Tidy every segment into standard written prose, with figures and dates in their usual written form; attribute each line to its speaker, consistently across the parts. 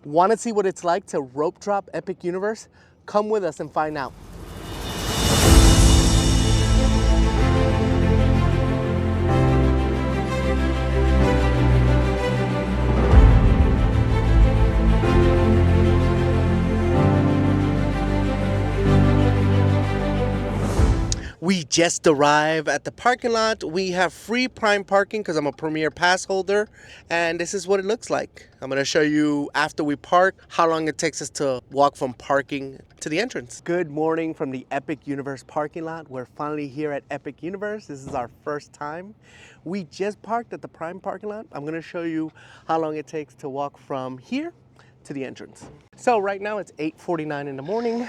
Speaker 1: Want to see what it's like to rope drop Epic Universe? Come with us and find out. We just arrived at the parking lot. We have free prime parking because I'm a premier pass holder, and this is what it looks like. I'm going to show you after we park how long it takes us to walk from parking to the entrance. Good morning from the Epic Universe parking lot. We're finally here at Epic Universe. This is our first time. We just parked at the prime parking lot. I'm going to show you how long it takes to walk from here to the entrance. So right now it's 8:49 in the morning.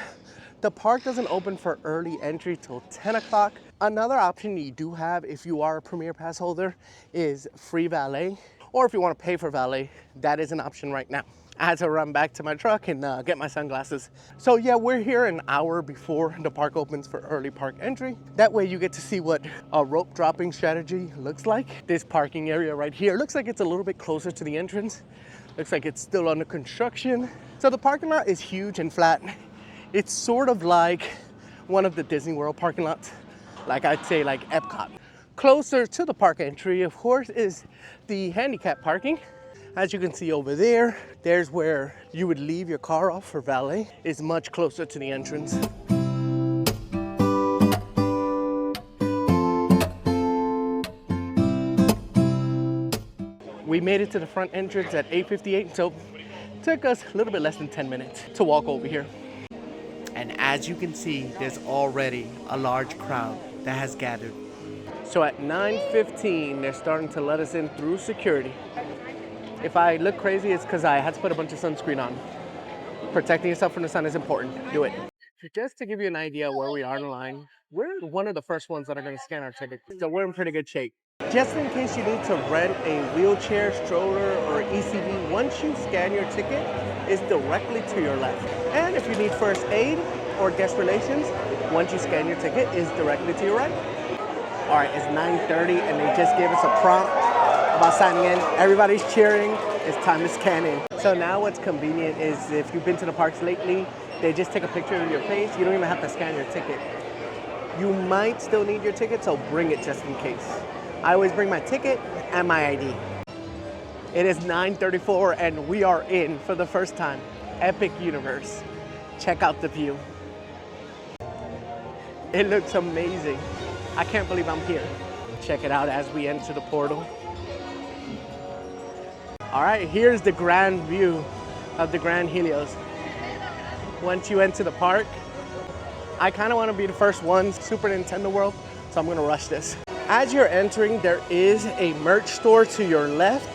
Speaker 1: The park doesn't open for early entry till 10 o'clock. Another option you do have if you are a Premier Pass holder is free valet, or if you want to pay for valet, that is an option right now. I had to run back to my truck and get my sunglasses. So yeah, we're here an hour before the park opens for early park entry. That way you get to see what a rope dropping strategy looks like. This parking area right here looks like it's a little bit closer to the entrance. Looks like it's still under construction. So the parking lot is huge and flat. It's sort of like one of the Disney World parking lots, like I'd say like Epcot. Closer to the park entry, of course, is the handicap parking. As you can see over there, there's where you would leave your car off for valet. It's much closer to the entrance. We made it to the front entrance at 8:58, so it took us a little bit less than 10 minutes to walk over here. And as you can see, there's already a large crowd that has gathered. So at 9:15, they're starting to let us in through security. If I look crazy, it's because I had to put a bunch of sunscreen on. Protecting yourself from the sun is important. Do it. Just to give you an idea where we are in the line, we're one of the first ones that are going to scan our ticket. So we're in pretty good shape. Just in case you need to rent a wheelchair, stroller, or ECV, once you scan your ticket, it's directly to your left. And if you need first aid or guest relations, once you scan your ticket, it's directly to your right. All right, it's 9:30 and they just gave us a prompt about signing in. Everybody's cheering. It's time to scan in. So now what's convenient is if you've been to the parks lately, they just take a picture of your face. You don't even have to scan your ticket. You might still need your ticket, so bring it just in case. I always bring my ticket and my ID. It is 9:34 and we are in for the first time. Epic Universe. Check out the view. It looks amazing. I can't believe I'm here. Check it out as we enter the portal. All right, here's the grand view of the Grand Helios. Once you enter the park, I kind of want to be the first one, Super Nintendo World, so I'm going to rush this. As you're entering, there is a merch store to your left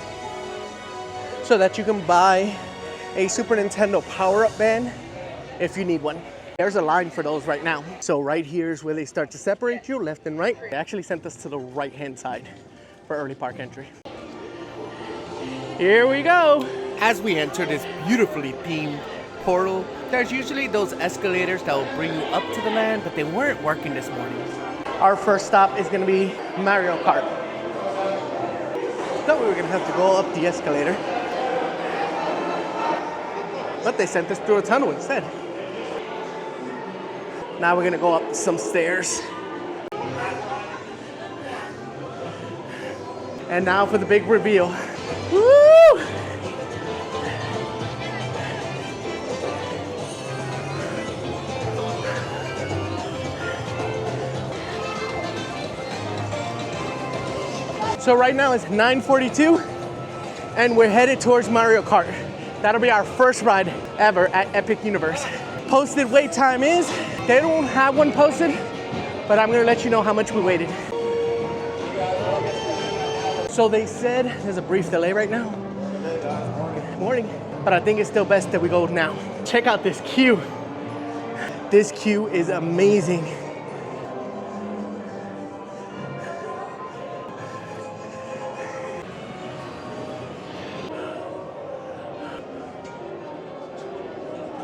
Speaker 1: so that you can buy a Super Nintendo power-up band if you need one. There's a line for those right now. So right here is where they start to separate you, left and right. They actually sent us to the right-hand side for early park entry. Here we go. As we enter this beautifully themed portal, there's usually those escalators that will bring you up to the land, but they weren't working this morning. Our first stop is gonna be Mario Kart. Thought we were gonna have to go up the escalator, but they sent us through a tunnel instead. Now we're gonna go up some stairs. And now for the big reveal. Woo! So right now it's 9:42 and we're headed towards Mario Kart. That'll be our first ride ever at Epic Universe. Posted wait time is, they don't have one posted, but I'm gonna let you know how much we waited. So they said there's a brief delay right now. Morning. But I think it's still best that we go now. Check out this queue. This queue is amazing.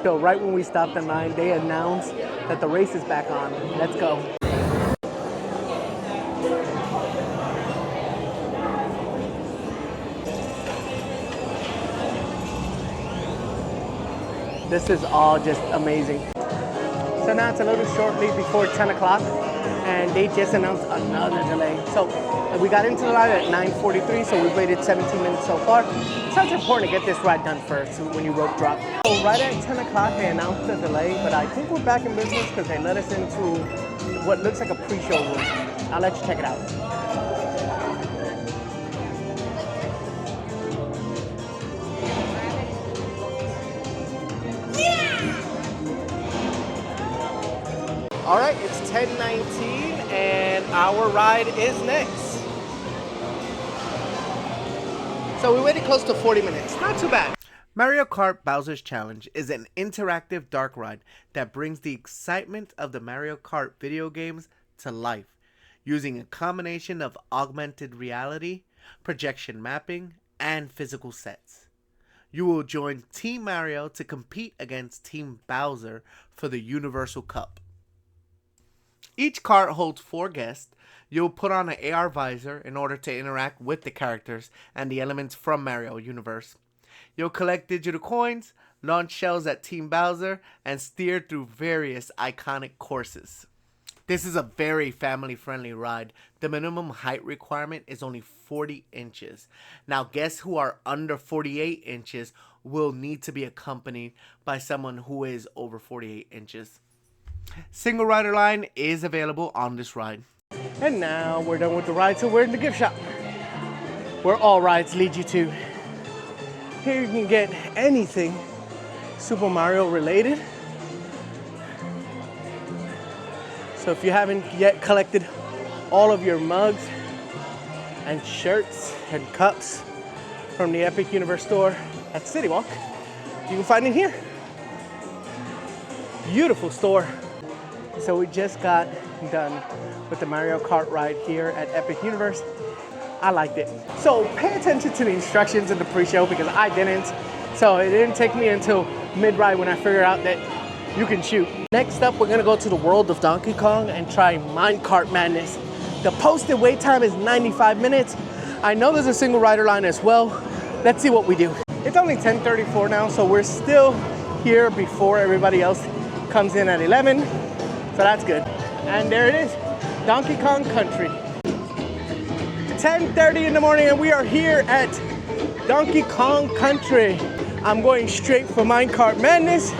Speaker 1: So right when we stopped the line, they announced that the race is back on. Let's go. This is all just amazing. So now it's a little shortly before 10 o'clock, and they just announced another delay. So we got into the ride at 9:43, so we've waited 17 minutes so far. So it's important to get this ride done first when you rope drop. So right at 10 o'clock, they announced the delay, but I think we're back in business because they let us into what looks like a pre-show room. I'll let you check it out. All right, it's 10:19 and our ride is next. So we waited close to 40 minutes, not too bad. Mario Kart Bowser's Challenge is an interactive dark ride that brings the excitement of the Mario Kart video games to life, using a combination of augmented reality, projection mapping, and physical sets. You will join Team Mario to compete against Team Bowser for the Universal Cup. Each cart holds 4 guests. You'll put on an AR visor in order to interact with the characters and the elements from Mario Universe. You'll collect digital coins, launch shells at Team Bowser, and steer through various iconic courses. This is a very family-friendly ride. The minimum height requirement is only 40 inches. Now, guests who are under 48 inches will need to be accompanied by someone who is over 48 inches. Single rider line is available on this ride. And now we're done with the ride, so we're in the gift shop, where all rides lead you to. Here you can get anything Super Mario related. So if you haven't yet collected all of your mugs and shirts and cups from the Epic Universe store at City Walk, you can find it here. Beautiful store. So we just got done with the Mario Kart ride here at Epic Universe. I liked it. So pay attention to the instructions in the pre-show because I didn't. So it didn't take me until mid-ride when I figured out that you can shoot. Next up, we're gonna go to the world of Donkey Kong and try Minecart Madness. The posted wait time is 95 minutes. I know there's a single rider line as well. Let's see what we do. It's only 10:34 now, so we're still here before everybody else comes in at 11. So that's good. And there it is, Donkey Kong Country. 10:30 in the morning and we are here at Donkey Kong Country. I'm going straight for Minecart Madness.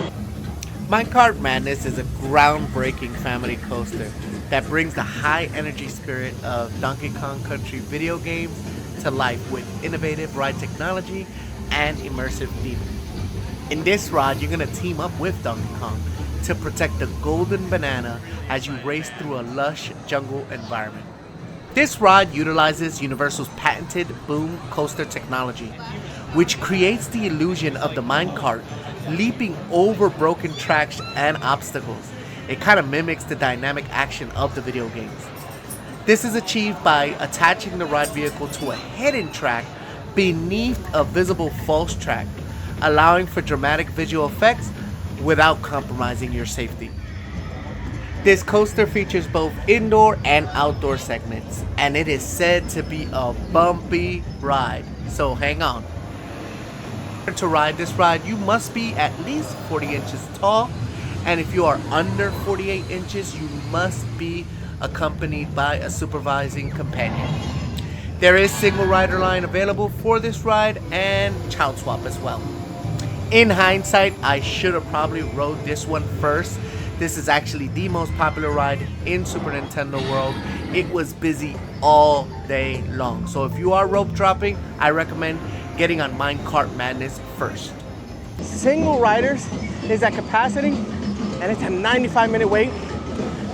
Speaker 1: Minecart Madness is a groundbreaking family coaster that brings the high energy spirit of Donkey Kong Country video games to life with innovative ride technology and immersive theming. In this ride, you're gonna team up with Donkey Kong to protect the golden banana as you race through a lush jungle environment. This ride utilizes Universal's patented boom coaster technology, which creates the illusion of the minecart leaping over broken tracks and obstacles. It kind of mimics the dynamic action of the video games. This is achieved by attaching the ride vehicle to a hidden track beneath a visible false track, allowing for dramatic visual effects without compromising your safety. This coaster features both indoor and outdoor segments, and it is said to be a bumpy ride, so hang on. To ride this ride, you must be at least 40 inches tall, and if you are under 48 inches, you must be accompanied by a supervising companion. There is single rider line available for this ride and child swap as well. In hindsight, I should have probably rode this one first. This is actually the most popular ride in Super Nintendo World. It was busy all day long. So if you are rope dropping, I recommend getting on Minecart Madness first. Single riders is at capacity and it's a 95-minute wait.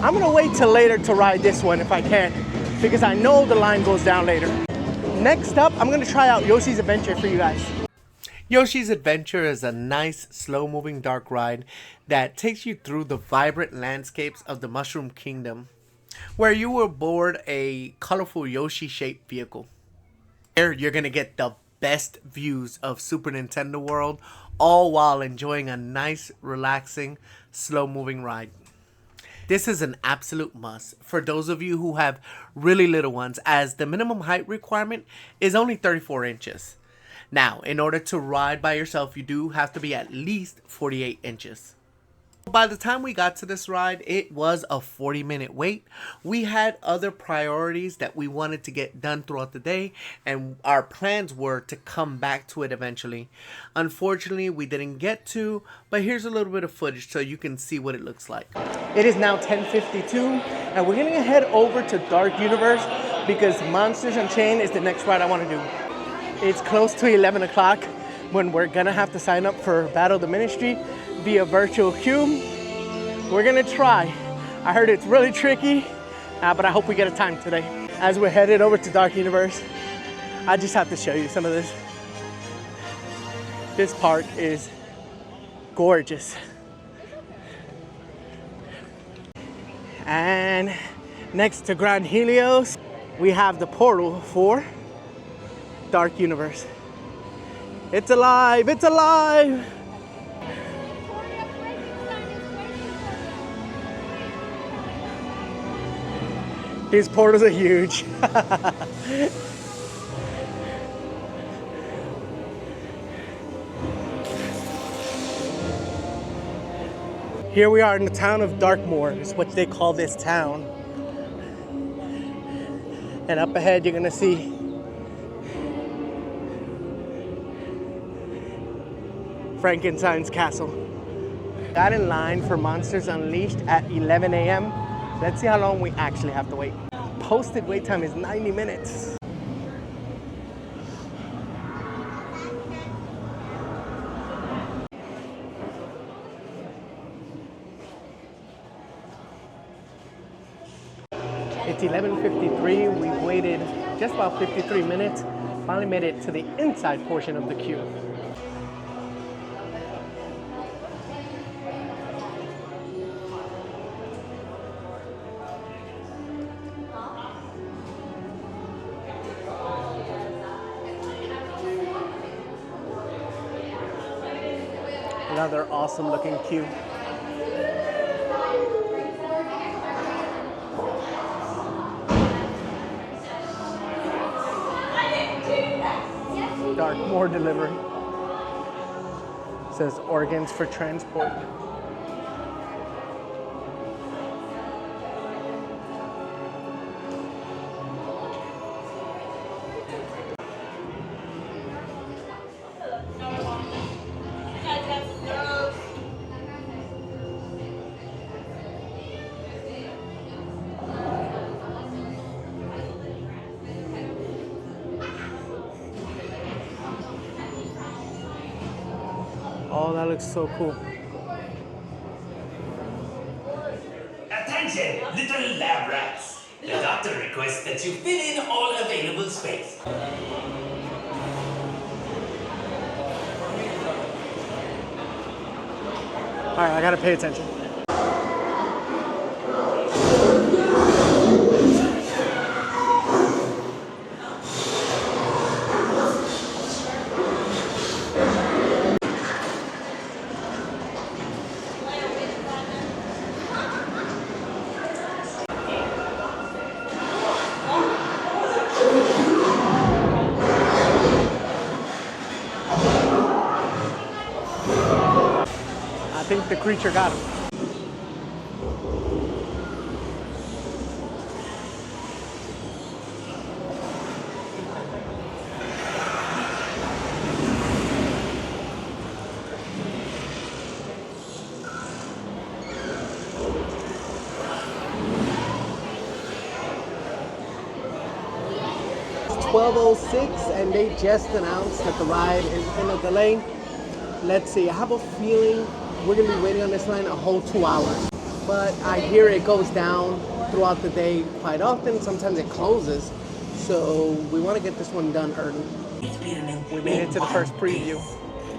Speaker 1: I'm gonna wait till later to ride this one if I can, because I know the line goes down later. Next up, I'm gonna try out Yoshi's Adventure for you guys. Yoshi's Adventure is a nice, slow-moving dark ride that takes you through the vibrant landscapes of the Mushroom Kingdom, where you will board a colorful Yoshi-shaped vehicle. Here, you're going to get the best views of Super Nintendo World, all while enjoying a nice, relaxing, slow-moving ride. This is an absolute must for those of you who have really little ones, as the minimum height requirement is only 34 inches. Now, in order to ride by yourself, you do have to be at least 48 inches. By the time we got to this ride, it was a 40-minute wait. We had other priorities that we wanted to get done throughout the day, and our plans were to come back to it eventually. Unfortunately, we didn't get to, but here's a little bit of footage so you can see what it looks like. It is now 10:52, and we're gonna head over to Dark Universe because Monsters Unchained is the next ride I want to do. It's close to 11 o'clock when we're gonna have to sign up for Battle of the Ministry via virtual queue. We're gonna try. I heard it's really tricky, but I hope we get a time today. As we're headed over to Dark Universe, I just have to show you some of this. This park is gorgeous. And next to Grand Helios, we have the portal for Dark Universe. It's alive, it's alive! These portals are huge. Here we are in the town of Darkmoor, is what they call this town. And up ahead you're gonna see Frankenstein's castle. Got in line for Monsters Unleashed at 11 a.m. Let's see how long we actually have to wait. Posted wait time is 90 minutes. It's 11:53. We've waited just about 53 minutes. Finally made it to the inside portion of the queue. Another awesome looking queue. Darkmoor delivery. It says organs for transport. Oh, that looks so cool.
Speaker 2: Attention, little lab rats. The doctor requests that you fill in all available space.
Speaker 1: All right, I gotta pay attention. I think the creature got him. It's 12:06 and they just announced that the ride is in a delay. Let's see, I have a feeling we're gonna be waiting on this line a whole 2 hours. But I hear it goes down throughout the day quite often. Sometimes it closes. So we want to get this one done early. We made it to the first preview.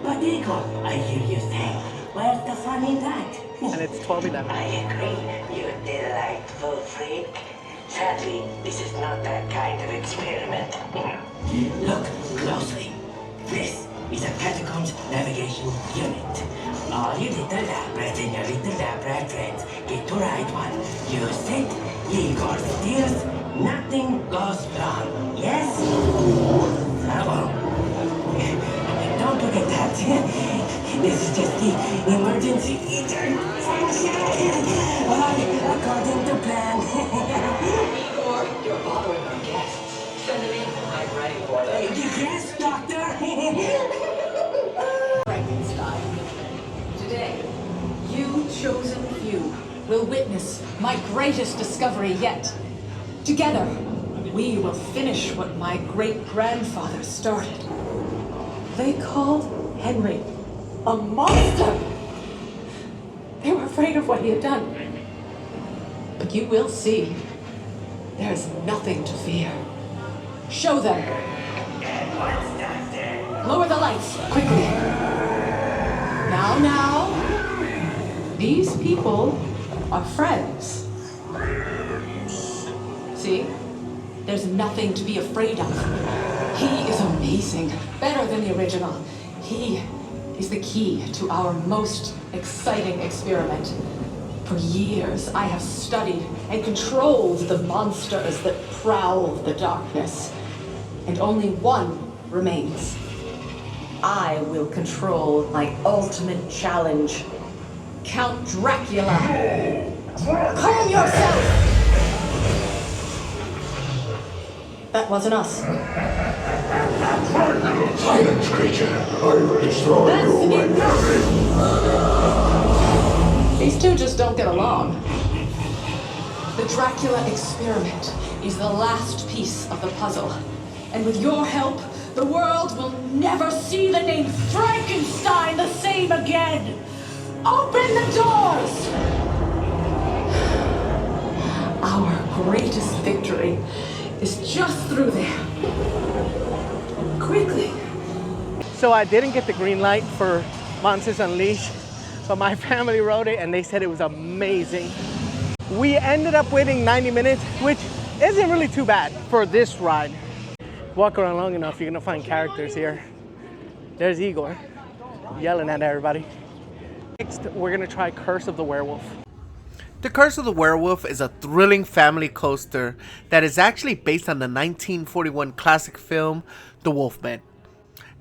Speaker 2: But Nico, I hear you say, where's the fun in that?
Speaker 1: And it's 12:11.
Speaker 2: I agree, you delightful freak. Sadly, this is not that kind of experiment. Look closely. This is a Catacombs Navigation Unit. All you little lab rats and your little lab rat friends get to ride one. Use it, Igor steers, nothing goes wrong. Yes? Bravo. Don't look at that. This is just the emergency intervention. According to plan. Igor, you're bothering our guests. Send them in. I'm ready for them. Yes, Doctor.
Speaker 3: Frankenstein. Today, you chosen few will witness my greatest discovery yet. Together, we will finish what my great-grandfather started. They called Henry a monster. They were afraid of what he had done. But you will see, there's nothing to fear. Show them. Lower the lights, quickly. Now. These people are friends. See? There's nothing to be afraid of. He is amazing. Better than the original. He is the key to our most exciting experiment. For years, I have studied and controlled the monsters that prowl the darkness. And only one remains. I will control my ultimate challenge. Count Dracula. Calm yourself! That wasn't us.
Speaker 4: Silence, creature. I will destroy you when you're in.
Speaker 3: These two just don't get along. The Dracula experiment is the last piece of the puzzle. And with your help, the world will never see the name Frankenstein the same again. Open the doors! Our greatest victory is just through there. Quickly.
Speaker 1: So I didn't get the green light for Monsters Unleashed, but my family rode it and they said it was amazing. We ended up waiting 90 minutes, which isn't really too bad for this ride. Walk around long enough, you're gonna find characters here. There's Igor, yelling at everybody. Next, we're gonna try Curse of the Werewolf. The Curse of the Werewolf is a thrilling family coaster that is actually based on the 1941 classic film, The Wolfman.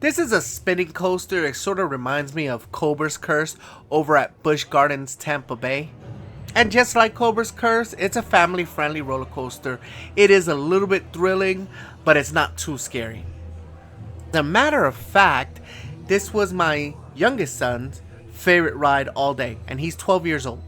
Speaker 1: This is a spinning coaster. It sort of reminds me of Cobra's Curse over at Busch Gardens, Tampa Bay. And just like Cobra's Curse, it's a family-friendly roller coaster. It is a little bit thrilling, but it's not too scary. As a matter of fact, this was my youngest son's favorite ride all day, and he's 12 years old.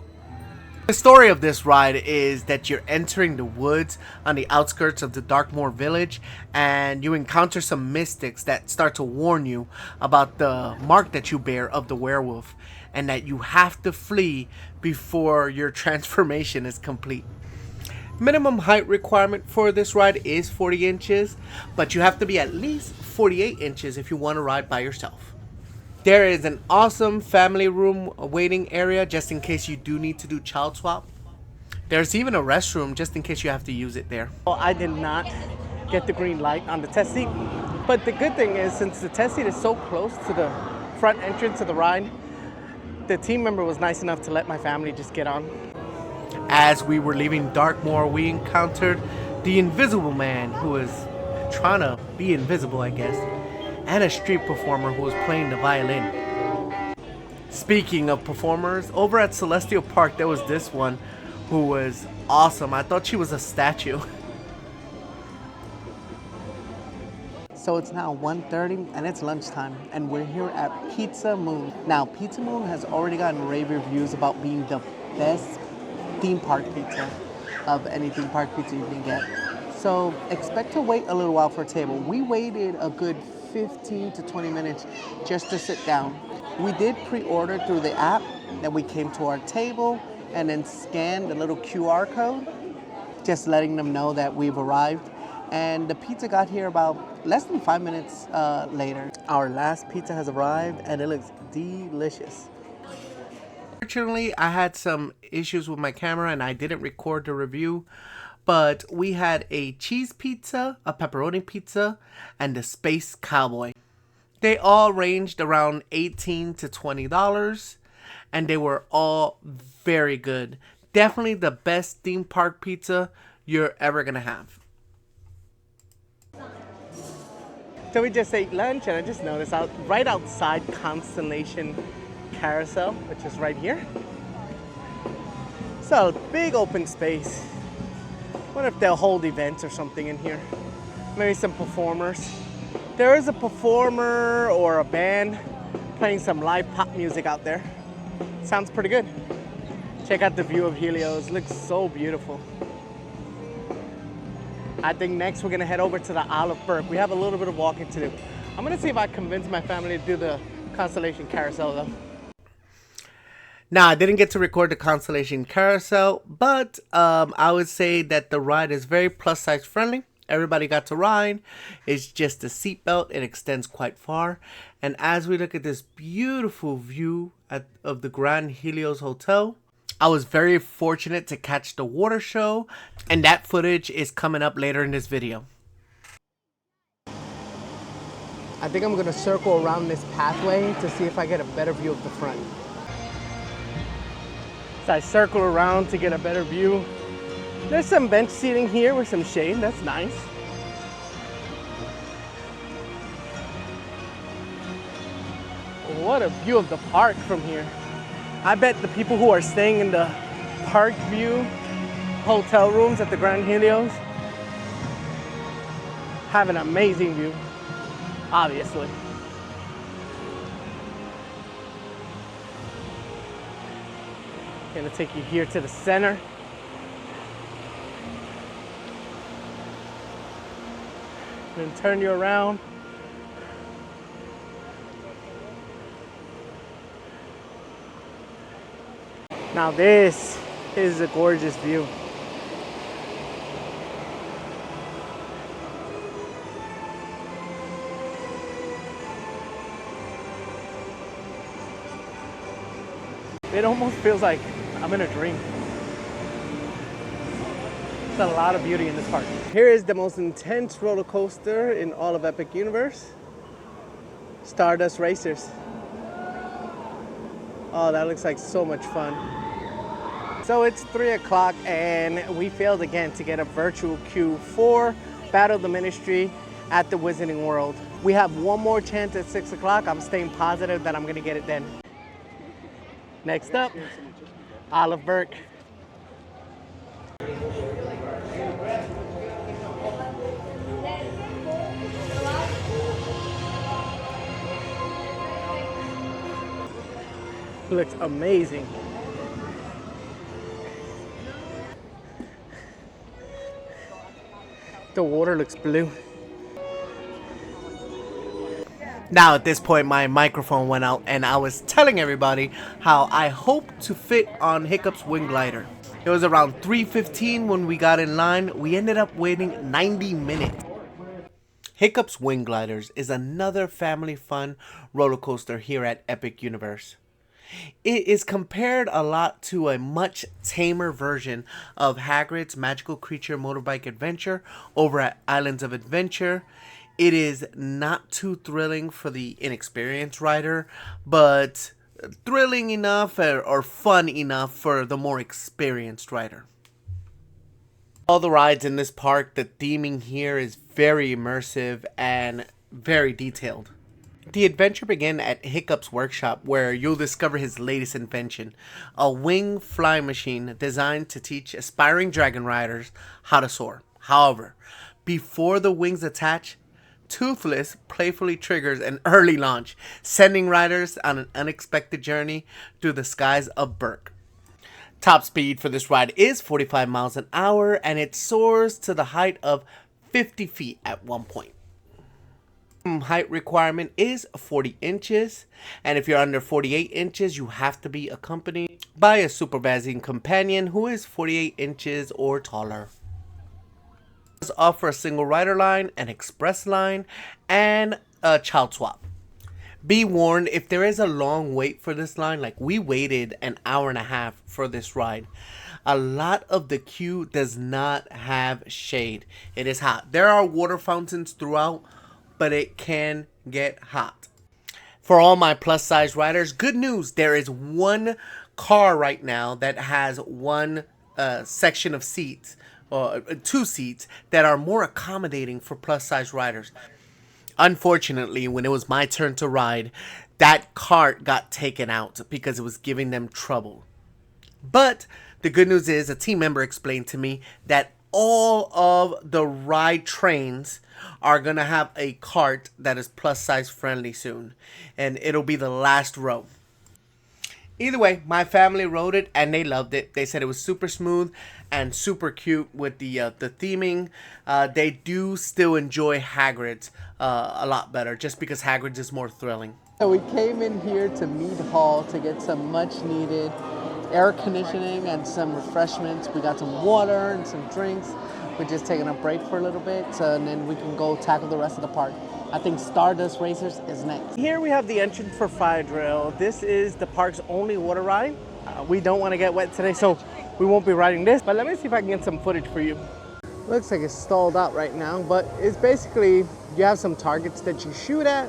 Speaker 1: The story of this ride is that you're entering the woods on the outskirts of the Darkmoor village, and you encounter some mystics that start to warn you about the mark that you bear of the werewolf, and that you have to flee before your transformation is complete. Minimum height requirement for this ride is 40 inches, but you have to be at least 48 inches if you want to ride by yourself. There is an awesome family room waiting area just in case you do need to do child swap. There's even a restroom just in case you have to use it there. Well, I did not get the green light on the test seat, but the good thing is since the test seat is so close to the front entrance of the ride, the team member was nice enough to let my family just get on. As we were leaving Darkmoor, we encountered the Invisible Man, who was trying to be invisible, I guess, and a street performer who was playing the violin. Speaking of performers, over at Celestial Park there was this one who was awesome. I thought she was a statue. So it's now 1:30 and it's lunchtime and we're here at Pizza Moon. Now Pizza Moon has already gotten rave reviews about being the best theme park pizza of any theme park pizza you can get. So expect to wait a little while for a table. We waited a good 15 to 20 minutes just to sit down. We did pre-order through the app, then we came to our table and then scanned the little QR code, just letting them know that we've arrived. And the pizza got here about less than 5 minutes later. Our last pizza has arrived and it looks delicious. Fortunately, I had some issues with my camera and I didn't record the review. But we had a cheese pizza, a pepperoni pizza, and a Space Cowboy. They all ranged around $18 to $20, and they were all very good. Definitely the best theme park pizza you're ever gonna have. So we just ate lunch, and I just noticed right outside Constellation Carousel, which is right here. So big open space. Wonder if they'll hold events or something in here. Maybe some performers. There is a performer or a band playing some live pop music out there. Sounds pretty good. Check out the view of Helios. Looks so beautiful. I think next we're gonna head over to the Isle of Burke. We have a little bit of walking to do. I'm gonna see if I convince my family to do the Constellation Carousel though. Now, I didn't get to record the Constellation Carousel, but I would say that the ride is very plus size friendly. Everybody got to ride. It's just a seatbelt. It extends quite far. And as we look at this beautiful view of the Grand Helios Hotel, I was very fortunate to catch the water show, and that footage is coming up later in this video. I think I'm gonna circle around this pathway to see if I get a better view of the front. So I circle around to get a better view. There's some bench seating here with some shade, that's nice. What a view of the park from here. I bet the people who are staying in the Park View hotel rooms at the Grand Helios have an amazing view, obviously. Gonna take you here to the center. Then turn you around. Now this is a gorgeous view. It almost feels like I'm in a dream. There's a lot of beauty in this park. Here is the most intense roller coaster in all of Epic Universe. Stardust Racers. Oh, that looks like so much fun. So it's 3 o'clock and we failed again to get a virtual queue for Battle of the Ministry at the Wizarding World. We have one more chance at 6 o'clock. I'm staying positive that I'm gonna get it then. Next up, Isle of Burke. Looks amazing. The water looks blue. Now at this point my microphone went out and I was telling everybody how I hope to fit on Hiccup's wing glider. It was around 3:15 when we got in line. We ended up waiting 90 minutes. Hiccup's Wing Gliders is another family fun roller coaster here at Epic Universe. It is compared a lot to a much tamer version of Hagrid's Magical Creature Motorbike Adventure over at Islands of Adventure. It is not too thrilling for the inexperienced rider, but thrilling enough or fun enough for the more experienced rider. All the rides in this park, the theming here is very immersive and very detailed. The adventure begins at Hiccup's workshop where you'll discover his latest invention, a wing flying machine designed to teach aspiring dragon riders how to soar. However, before the wings attach, Toothless playfully triggers an early launch, sending riders on an unexpected journey through the skies of Burke. Top speed for this ride is 45 miles an hour and it soars to the height of 50 feet at one point. Height requirement is 40 inches, and if you're under 48 inches you have to be accompanied by a supervising companion who is 48 inches or taller. It offers a single rider line, an express line, and a child swap. Be warned, if there is a long wait for this line, like we waited an hour and a half for this ride, a lot of the queue does not have shade. It is hot. There are water fountains throughout, but it can get hot. For all my plus size riders, good news, there is one car right now that has one section of seats, or two seats that are more accommodating for plus size riders. Unfortunately, when it was my turn to ride, that cart got taken out because it was giving them trouble. But the good news is a team member explained to me that all of the ride trains are going to have a cart that is plus size friendly soon. And it'll be the last row. Either way, my family rode it and they loved it. They said it was super smooth and super cute with the theming. They do still enjoy Hagrid's a lot better just because Hagrid's is more thrilling. So we came in here to Mead Hall to get some much needed air conditioning and some refreshments. We got some water and some drinks. We're just taking a break for a little bit and then we can go tackle the rest of the park. I think Stardust Racers is next. Here we have the entrance for Fire Drill. This is the park's only water ride. We don't want to get wet today, so we won't be riding this, but let me see if I can get some footage for you. Looks like it's stalled out right now, but it's basically, you have some targets that you shoot at,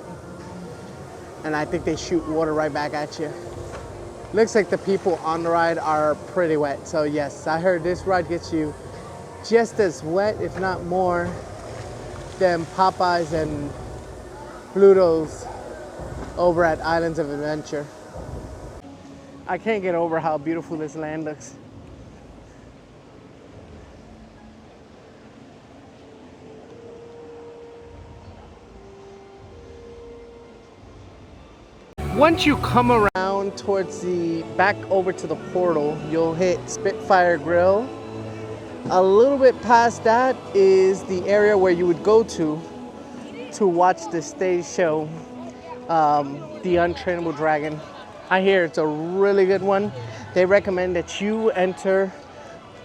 Speaker 1: and I think they shoot water right back at you. Looks like the people on the ride are pretty wet, so yes, I heard this ride gets you just as wet, if not more, than Popeyes and Pluto's over at Islands of Adventure. I can't get over how beautiful this land looks. Once you come around towards the back over to the portal, you'll hit Spitfire Grill. A little bit past that is the area where you would go to watch the stage show, The Untrainable Dragon. I hear it's a really good one. They recommend that you enter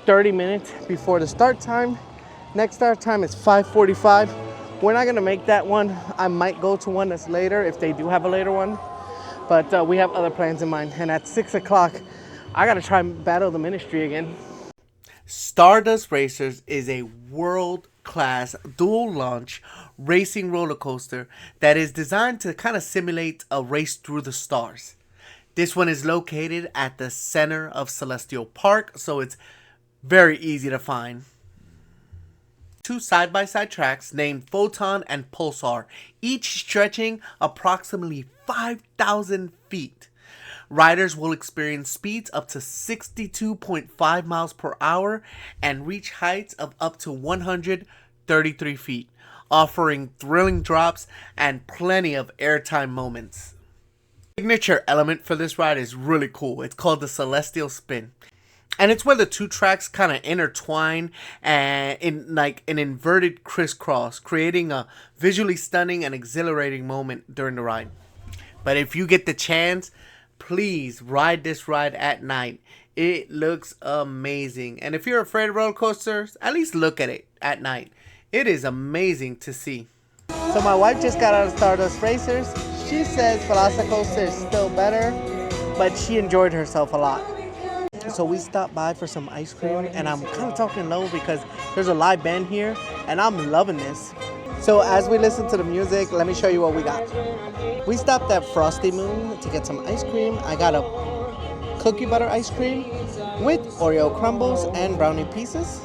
Speaker 1: 30 minutes before the start time. Next start time is 5:45. We're not gonna make that one. I might go to one that's later if they do have a later one. But we have other plans in mind. And at 6 o'clock, I gotta try and battle the Ministry again. Stardust Racers is a world-class dual-launch racing roller coaster that is designed to kind of simulate a race through the stars. This one is located at the center of Celestial Park, so it's very easy to find. Two side-by-side tracks named Photon and Pulsar, each stretching approximately 5,000 feet. Riders will experience speeds up to 62.5 miles per hour and reach heights of up to 133 feet, offering thrilling drops and plenty of airtime moments. The signature element for this ride is really cool. It's called the Celestial Spin. And it's where the two tracks kind of intertwine and in like an inverted crisscross, creating a visually stunning and exhilarating moment during the ride. But if you get the chance, please ride this ride at night. It looks amazing. And if you're afraid of roller coasters, at least look at it at night. It is amazing to see. So my wife just got out of Stardust Racers. She says Velocicoaster is still better, but she enjoyed herself a lot. So we stopped by for some ice cream, and I'm kind of talking low because there's a live band here, and I'm loving this. So as we listen to the music, let me show you what we got. We stopped at Frosty Moon to get some ice cream. I got a cookie butter ice cream with Oreo crumbles and brownie pieces.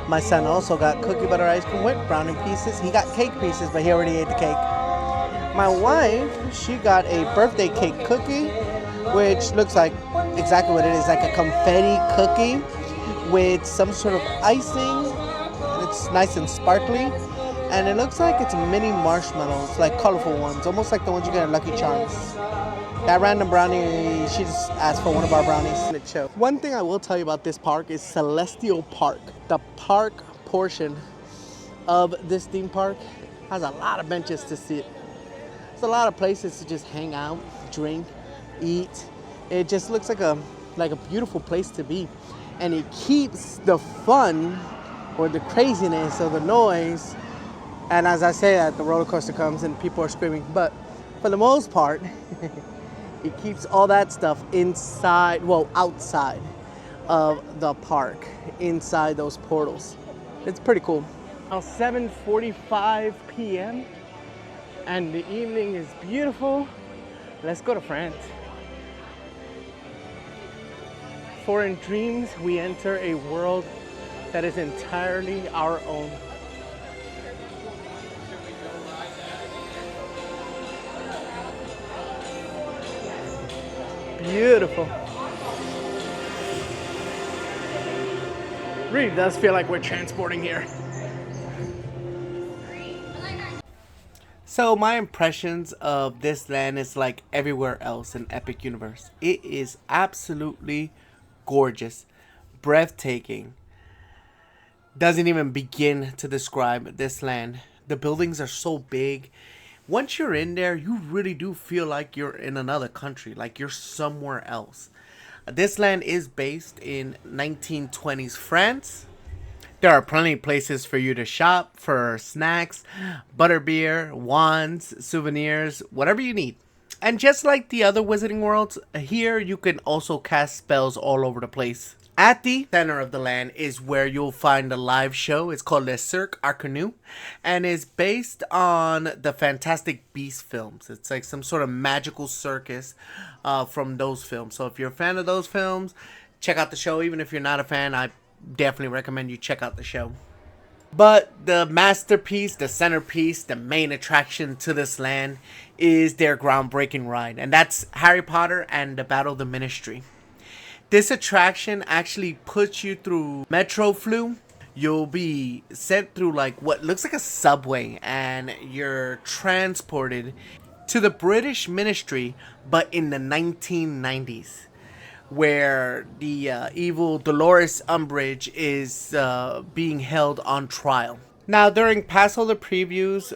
Speaker 1: My son also got cookie butter ice cream with brownie pieces. He got cake pieces, but he already ate the cake. My wife, she got a birthday cake cookie, which looks like exactly what it is, like a confetti cookie with some sort of icing. It's nice and sparkly. And it looks like it's mini marshmallows, like colorful ones, almost like the ones you get at Lucky Charms. That random brownie, she just asked for one of our brownies. One thing I will tell you about this park is Celestial Park. The park portion of this theme park has a lot of benches to sit. There's a lot of places to just hang out, drink, eat. It just looks like a beautiful place to be. And it keeps the fun or the craziness or the noise. And as I say that, the roller coaster comes and people are screaming. But for the most part, it keeps all that stuff inside, well, outside of the park, inside those portals. It's pretty cool. Now 7:45 p.m. and the evening is beautiful. Let's go to France. For in dreams, we enter a world that is entirely our own. Beautiful. Really does feel like we're transporting here. So my impressions of this land is like everywhere else in Epic Universe. It is absolutely gorgeous, breathtaking. Doesn't even begin to describe this land. The buildings are so big. Once you're in there, you really do feel like you're in another country, like you're somewhere else. This land is based in 1920s France. There are plenty of places for you to shop for snacks, butterbeer, wands, souvenirs, whatever you need. And just like the other Wizarding Worlds, here you can also cast spells all over the place. At the center of the land is where you'll find a live show. It's called Le Cirque Arcanu and is based on the Fantastic Beasts films. It's like some sort of magical circus from those films. So if you're a fan of those films, check out the show. Even if you're not a fan, I definitely recommend you check out the show. But the masterpiece, the centerpiece, the main attraction to this land is their groundbreaking ride. And that's Harry Potter and the Battle of the Ministry. This attraction actually puts you through Metro Flu. You'll be sent through like what looks like a subway and you're transported to the British Ministry, but in the 1990s. Where the evil Dolores Umbridge is being held on trial. Now, during passholder previews,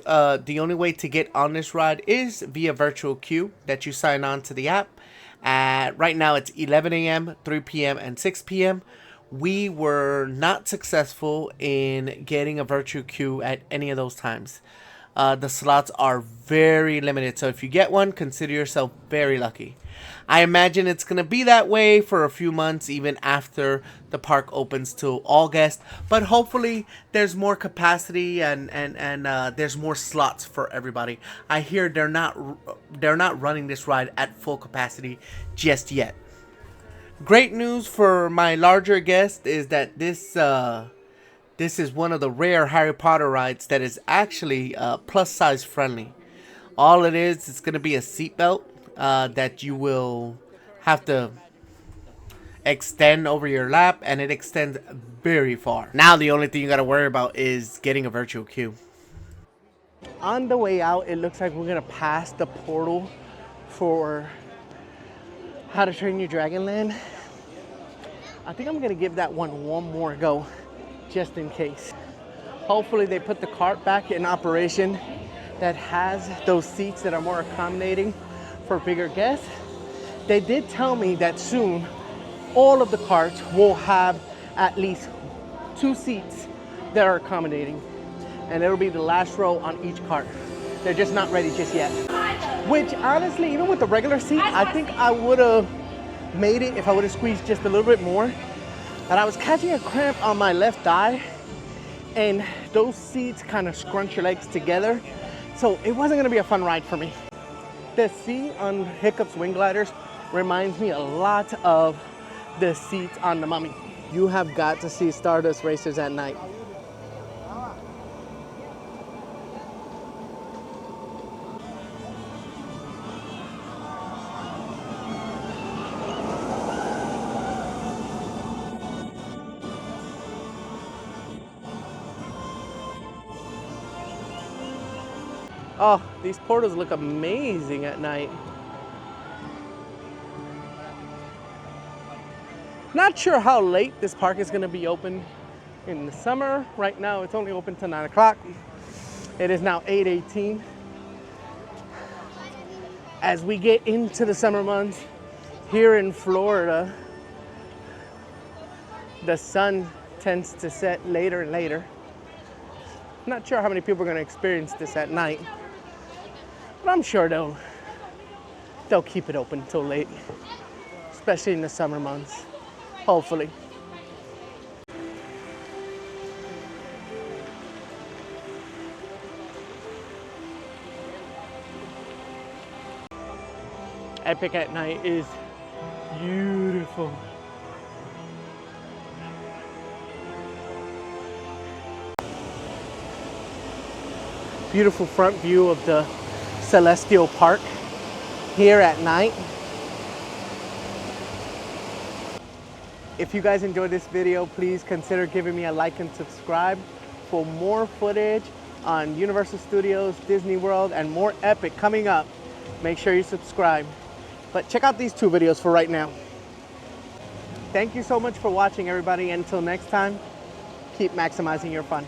Speaker 1: the only way to get on this ride is via virtual queue that you sign on to the app. Right now, it's 11 a.m., 3 p.m., and 6 p.m. We were not successful in getting a virtual queue at any of those times. The slots are very limited, so if you get one, consider yourself very lucky. I imagine it's going to be that way for a few months, even after the park opens to all guests. But hopefully, there's more capacity and there's more slots for everybody. I hear they're not running this ride at full capacity just yet. Great news for my larger guests is that this is one of the rare Harry Potter rides that is actually plus size friendly. All it is, it's going to be a seatbelt that you will have to extend over your lap, and it extends very far. Now the only thing you got to worry about is getting a virtual queue. On the way out, it looks like we're going to pass the portal for How to Train Your Dragon Land. I think I'm going to give that one more go, just in case. Hopefully they put the cart back in operation that has those seats that are more accommodating for bigger guests. They did tell me that soon all of the carts will have at least 2 seats that are accommodating, and it'll be the last row on each cart. They're just not ready just yet. Which honestly, even with the regular seat, I think I would have made it if I would have squeezed just a little bit more. And I was catching a cramp on my left thigh, and those seats kind of scrunch your legs together. So it wasn't gonna be a fun ride for me. The seat on Hiccup's Wing Gliders reminds me a lot of the seats on the Mummy. You have got to see Stardust Racers at night. Oh, these portals look amazing at night. Not sure how late this park is going to be open in the summer. Right now, it's only open till 9 o'clock. It is now 8:18. As we get into the summer months, here in Florida, the sun tends to set later and later. Not sure how many people are going to experience this at night, but I'm sure they'll keep it open till late, especially in the summer months, hopefully. Epic at night is beautiful. Beautiful front view of the Celestial Park here at night. If you guys enjoyed this video, please consider giving me a like and subscribe for more footage on Universal Studios, Disney World, and more epic coming up. Make sure you subscribe. But check out these 2 videos for right now. Thank you so much for watching, everybody. Until next time, keep maximizing your fun.